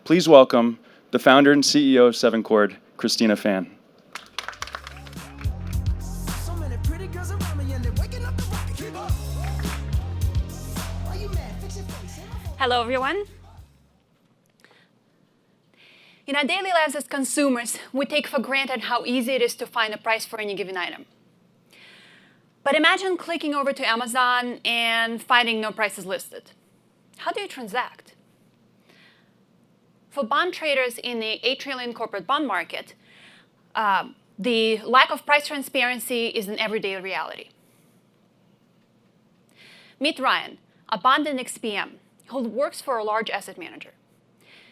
Please welcome the founder and CEO of 7 Chord, Kristina Fan. Hello, everyone. In our daily lives as consumers, we take for granted how easy it is to find a price for any given item. But imagine clicking over to Amazon and finding no prices listed. How do you transact? For bond traders in the $8 trillion corporate bond market, the lack of price transparency is an everyday reality. Meet Ryan, a bond index PM, who works for a large asset manager.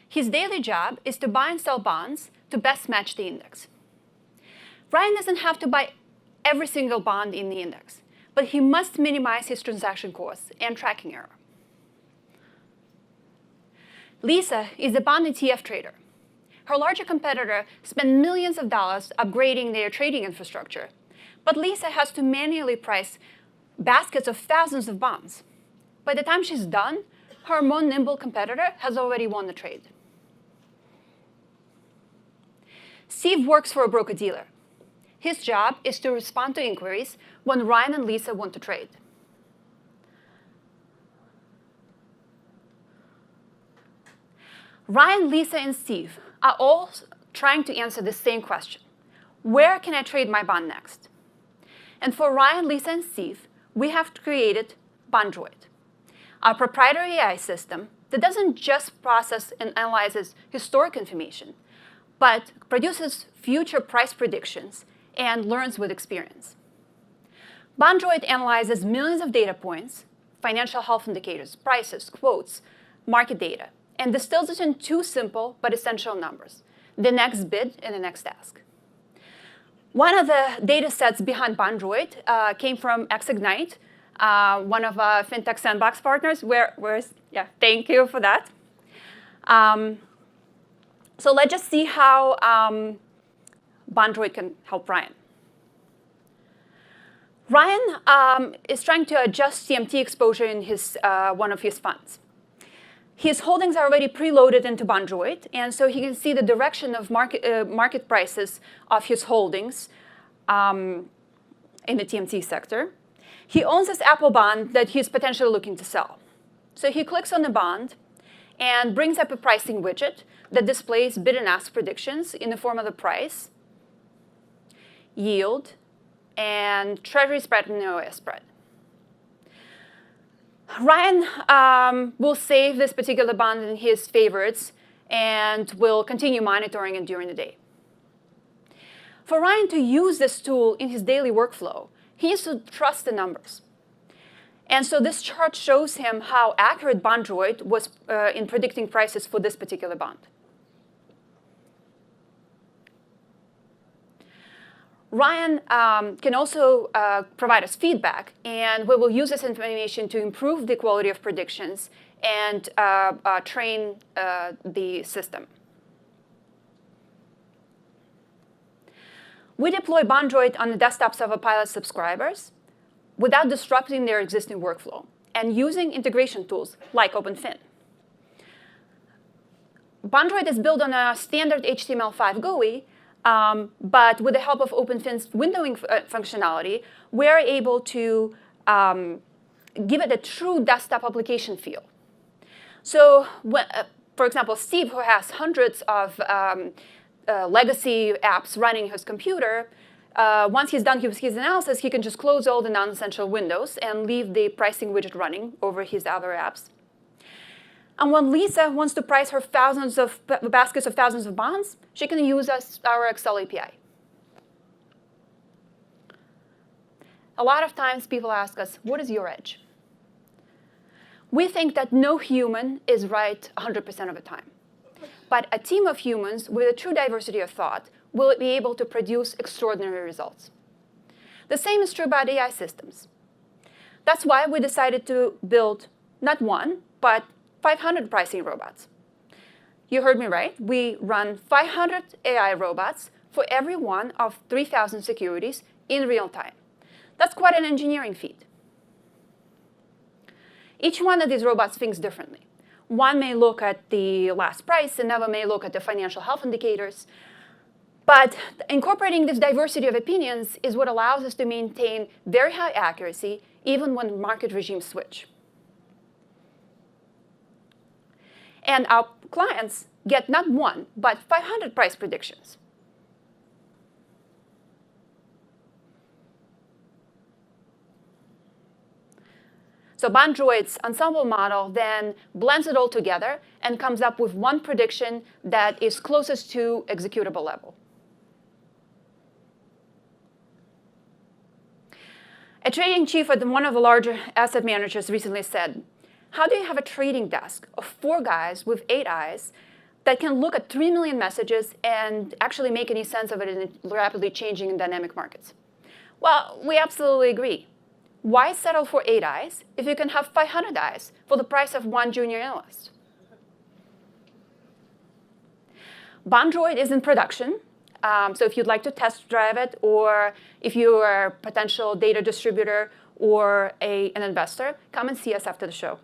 His daily job is to buy and sell bonds to best match the index. Ryan doesn't have to buy every single bond in the index, but he must minimize his transaction costs and tracking error. Lisa is a bond ETF trader. Her larger competitor spent millions of dollars upgrading their trading infrastructure, but Lisa has to manually price baskets of thousands of bonds. By the time she's done, her more nimble competitor has already won the trade. Steve works for a broker-dealer. His job is to respond to inquiries when Ryan and Lisa want to trade. Ryan, Lisa, and Steve are all trying to answer the same question. Where can I trade my bond next? And for Ryan, Lisa, and Steve, we have created BondDroid, our proprietary AI system that doesn't just process and analyzes historic information, but produces future price predictions and learns with experience. BondDroid analyzes millions of data points, financial health indicators, prices, quotes, market data, and distills it in two simple but essential numbers: the next bid and the next ask. One of the data sets behind BondDroid came from XIgnite, one of our FinTech Sandbox partners. Yeah, thank you for that. So let's just see how BondDroid can help Ryan. Ryan is trying to adjust CMT exposure in one of his funds. His holdings are already preloaded into BondDroid, and so he can see the direction of market prices of his holdings in the TMT sector. He owns this Apple bond that he's potentially looking to sell. So he clicks on the bond and brings up a pricing widget that displays bid and ask predictions in the form of the price, yield, and treasury spread and OS spread. Ryan will save this particular bond in his favorites and will continue monitoring it during the day. For Ryan to use this tool in his daily workflow, he needs to trust the numbers. And so this chart shows him how accurate BondDroid was in predicting prices for this particular bond. Ryan can also provide us feedback, and we will use this information to improve the quality of predictions and train the system. We deploy BondDroid on the desktops of our pilot subscribers without disrupting their existing workflow and using integration tools like OpenFin. BondDroid is built on a standard HTML5 GUI, but with the help of OpenFin's windowing functionality, we're able to give it a true desktop application feel. So, for example, Steve, who has hundreds of legacy apps running his computer, once he's done with his analysis, he can just close all the non-essential windows and leave the pricing widget running over his other apps. And when Lisa wants to price her baskets of thousands of bonds, she can use our Excel API. A lot of times people ask us, what is your edge? We think that no human is right 100% of the time. But a team of humans with a true diversity of thought will be able to produce extraordinary results. The same is true about AI systems. That's why we decided to build not one, but 500 pricing robots. You heard me right. We run 500 AI robots for every one of 3,000 securities in real time. That's quite an engineering feat. Each one of these robots thinks differently. One may look at the last price, another may look at the financial health indicators. But incorporating this diversity of opinions is what allows us to maintain very high accuracy even when market regimes switch. And our clients get not one, but 500 price predictions. So Bondroid's ensemble model then blends it all together and comes up with one prediction that is closest to executable level. A trading chief at one of the larger asset managers recently said, how do you have a trading desk of 4 guys with 8 eyes that can look at 3 million messages and actually make any sense of it in rapidly changing and dynamic markets? Well, we absolutely agree. Why settle for 8 eyes if you can have 500 eyes for the price of 1 junior analyst? Bondroid is in production. So if you'd like to test drive it, or if you are a potential data distributor or an investor, come and see us after the show.